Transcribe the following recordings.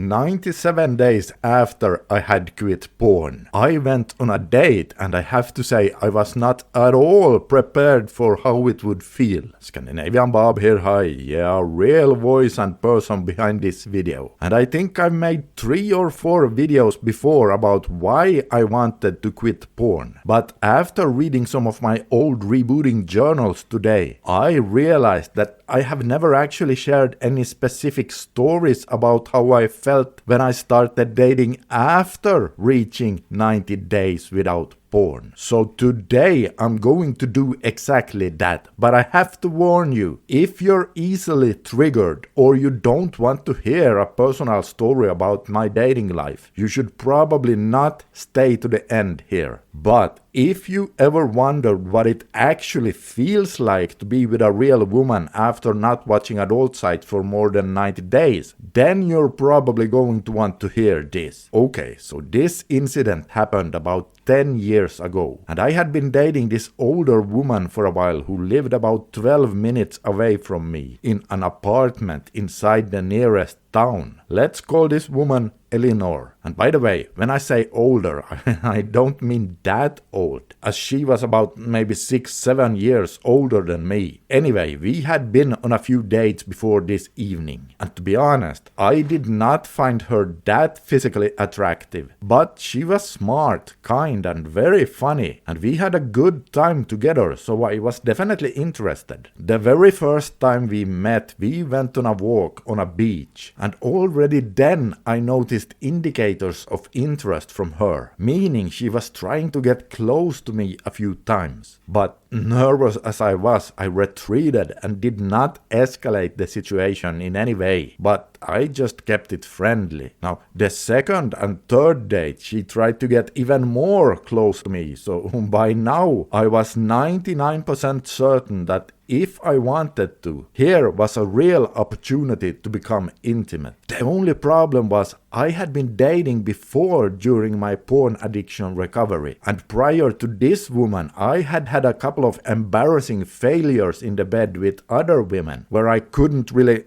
97 days after I had quit porn, I went on a date, and I have to say I was not at all prepared for how it would feel. Scandinavian Bob here, hi, yeah, real voice and person behind this video. And I think I made 3 or 4 videos before about why I wanted to quit porn. But after reading some of my old rebooting journals today, I realized that I have never actually shared any specific stories about how I felt when I started dating after reaching 90 days without porn. So today I'm going to do exactly that. But I have to warn you, if you're easily triggered or you don't want to hear a personal story about my dating life, you should probably not stay to the end here. But if you ever wondered what it actually feels like to be with a real woman after not watching adult sites for more than 90 days, then you're probably going to want to hear this. Okay, so this incident happened about 10 years ago, and I had been dating this older woman for a while who lived about 12 minutes away from me in an apartment inside the nearest town. Let's call this woman Eleanor. And by the way, when I say older, I don't mean that old, as she was about maybe 6-7 years older than me. Anyway, we had been on a few dates before this evening, and to be honest, I did not find her that physically attractive, but she was smart, kind, and very funny, and we had a good time together, so I was definitely interested. The very first time we met, we went on a walk on a beach, and already then I noticed indicators of interest from her, meaning she was trying to get close to me a few times. But nervous as I was, I retreated and did not escalate the situation in any way, but I just kept it friendly. Now, the second and third date, she tried to get even more close to me, so by now I was 99% certain that if I wanted to, here was a real opportunity to become intimate. The only problem was I had been dating before during my porn addiction recovery, and prior to this woman I had had a couple of embarrassing failures in the bed with other women where I couldn't really,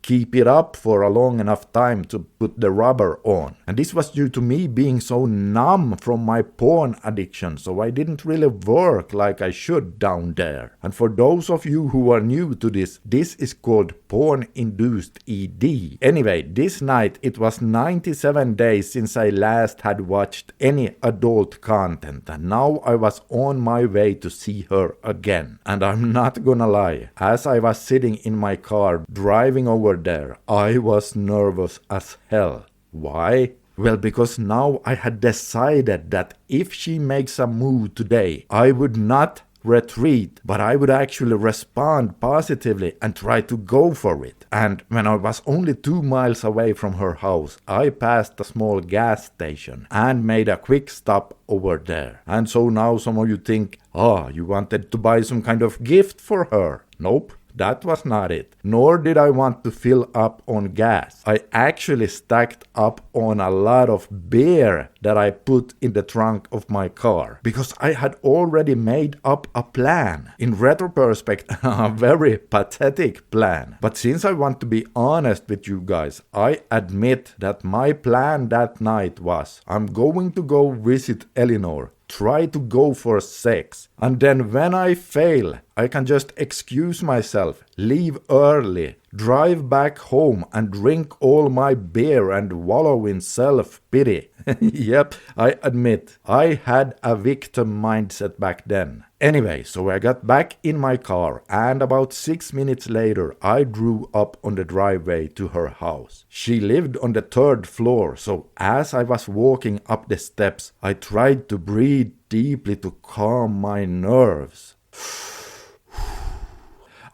keep it up for a long enough time to put the rubber on. And this was due to me being so numb from my porn addiction, so I didn't really work like I should down there. And for those of you who are new to this is called porn-induced ED. Anyway, this night it was 97 days since I last had watched any adult content, and now I was on my way to see her again. And I'm not gonna lie, as I was sitting in my car driving over there, I was nervous as hell. Why? Well, because now I had decided that if she makes a move today, I would not retreat, but I would actually respond positively and try to go for it. And when I was only 2 miles away from her house, I passed a small gas station and made a quick stop over there. And so now some of you think, you wanted to buy some kind of gift for her. Nope. That was not it. Nor did I want to fill up on gas. I actually stacked up on a lot of beer that I put in the trunk of my car, because I had already made up a plan. In retrospect, a very pathetic plan. But since I want to be honest with you guys, I admit that my plan that night was, I'm going to go visit Eleanor, try to go for sex, and then when I fail, I can just excuse myself, leave early, drive back home and drink all my beer and wallow in self-pity. Yep, I admit, I had a victim mindset back then. Anyway, so I got back in my car, and about 6 minutes later I drew up on the driveway to her house. She lived on the 3rd floor, so as I was walking up the steps, I tried to breathe deeply to calm my nerves.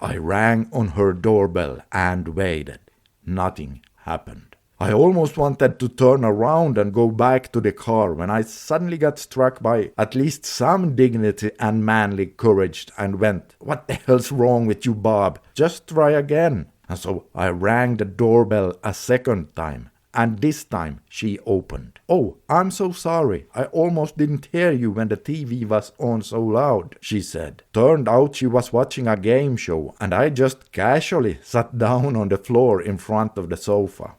I rang on her doorbell and waited. Nothing happened. I almost wanted to turn around and go back to the car when I suddenly got struck by at least some dignity and manly courage and went, "What the hell's wrong with you, Bob? Just try again." And so I rang the doorbell a second time, and this time she opened. "Oh, I'm so sorry. I almost didn't hear you when the TV was on so loud," she said. Turned out she was watching a game show, and I just casually sat down on the floor in front of the sofa.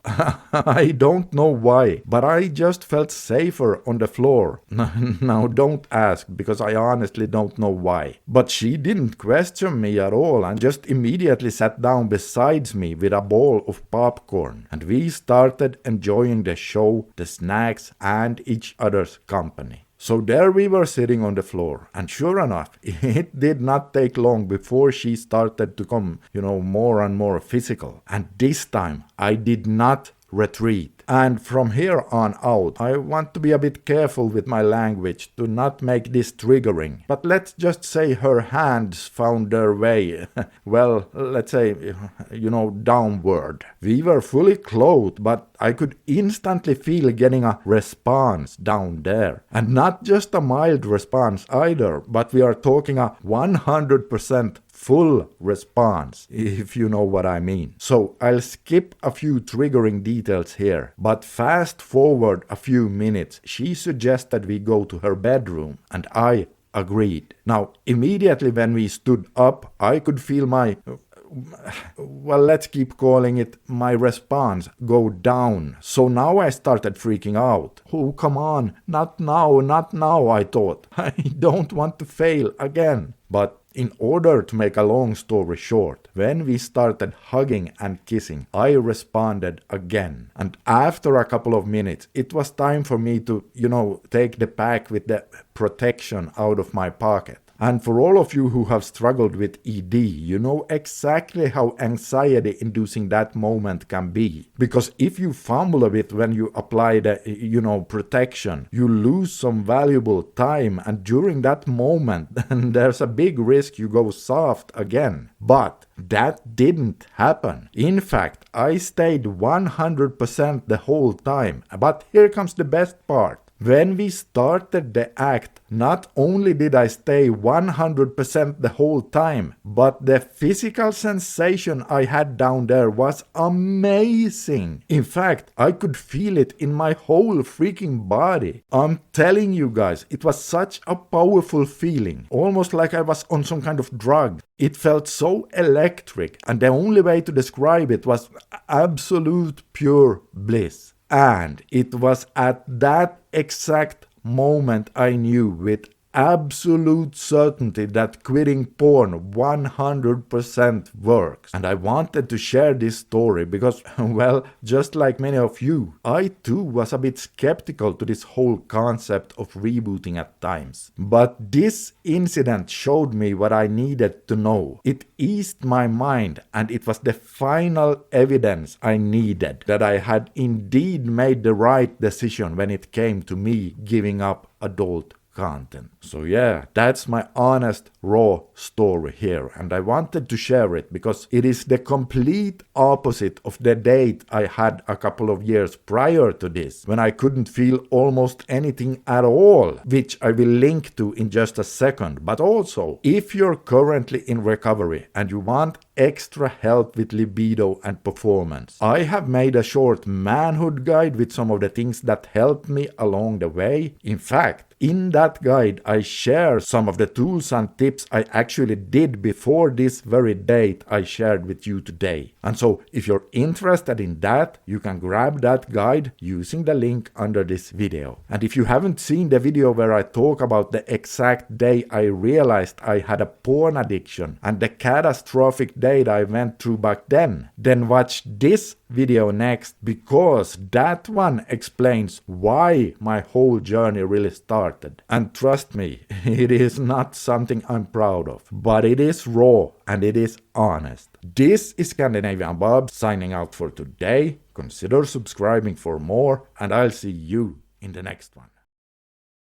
I don't know why, but I just felt safer on the floor. Now don't ask, because I honestly don't know why. But she didn't question me at all and just immediately sat down beside me with a bowl of popcorn, and we started enjoying the show, the snacks, and each other's company. So there we were sitting on the floor, and sure enough, it did not take long before she started to come, more and more physical. And this time, I did not retreat. And from here on out, I want to be a bit careful with my language to not make this triggering. But let's just say her hands found their way, well, let's say, downward. We were fully clothed, but I could instantly feel getting a response down there. And not just a mild response either, but we are talking a 100% full response, if you know what I mean. So I'll skip a few triggering details here, but fast forward a few minutes, she suggested we go to her bedroom, and I agreed. Now, immediately when we stood up, I could feel my let's keep calling it my response go down. So now I started freaking out. Oh, come on, not now, I thought. I don't want to fail again. But in order to make a long story short, when we started hugging and kissing, I responded again. And after a couple of minutes, it was time for me to, take the pack with the protection out of my pocket. And for all of you who have struggled with ED, you know exactly how anxiety-inducing that moment can be. Because if you fumble a bit when you apply the, protection, you lose some valuable time, and during that moment, there's a big risk you go soft again. But that didn't happen. In fact, I stayed 100% the whole time. But here comes the best part. When we started the act, not only did I stay 100% the whole time, but the physical sensation I had down there was amazing. In fact, I could feel it in my whole freaking body. I'm telling you guys, it was such a powerful feeling, almost like I was on some kind of drug. It felt so electric, and the only way to describe it was absolute pure bliss. And it was at that exact moment I knew with absolute certainty that quitting porn 100% works. And I wanted to share this story because, well, just like many of you, I too was a bit skeptical to this whole concept of rebooting at times. But this incident showed me what I needed to know. It eased my mind, and it was the final evidence I needed that I had indeed made the right decision when it came to me giving up adult content. So yeah, that's my honest, raw story here, and I wanted to share it because it is the complete opposite of the date I had a couple of years prior to this, when I couldn't feel almost anything at all, which I will link to in just a second. But also, if you're currently in recovery and you want extra help with libido and performance, I have made a short manhood guide with some of the things that helped me along the way. In fact, in that guide, I share some of the tools and tips I actually did before this very date I shared with you today. And so, if you're interested in that, you can grab that guide using the link under this video. And if you haven't seen the video where I talk about the exact day I realized I had a porn addiction and the catastrophic day I went through back then watch this video next, because that one explains why my whole journey really started. And trust me, it is not something I'm proud of, but it is raw and it is honest. This is Scandinavian Bob signing out for today. Consider subscribing for more, and I'll see you in the next one.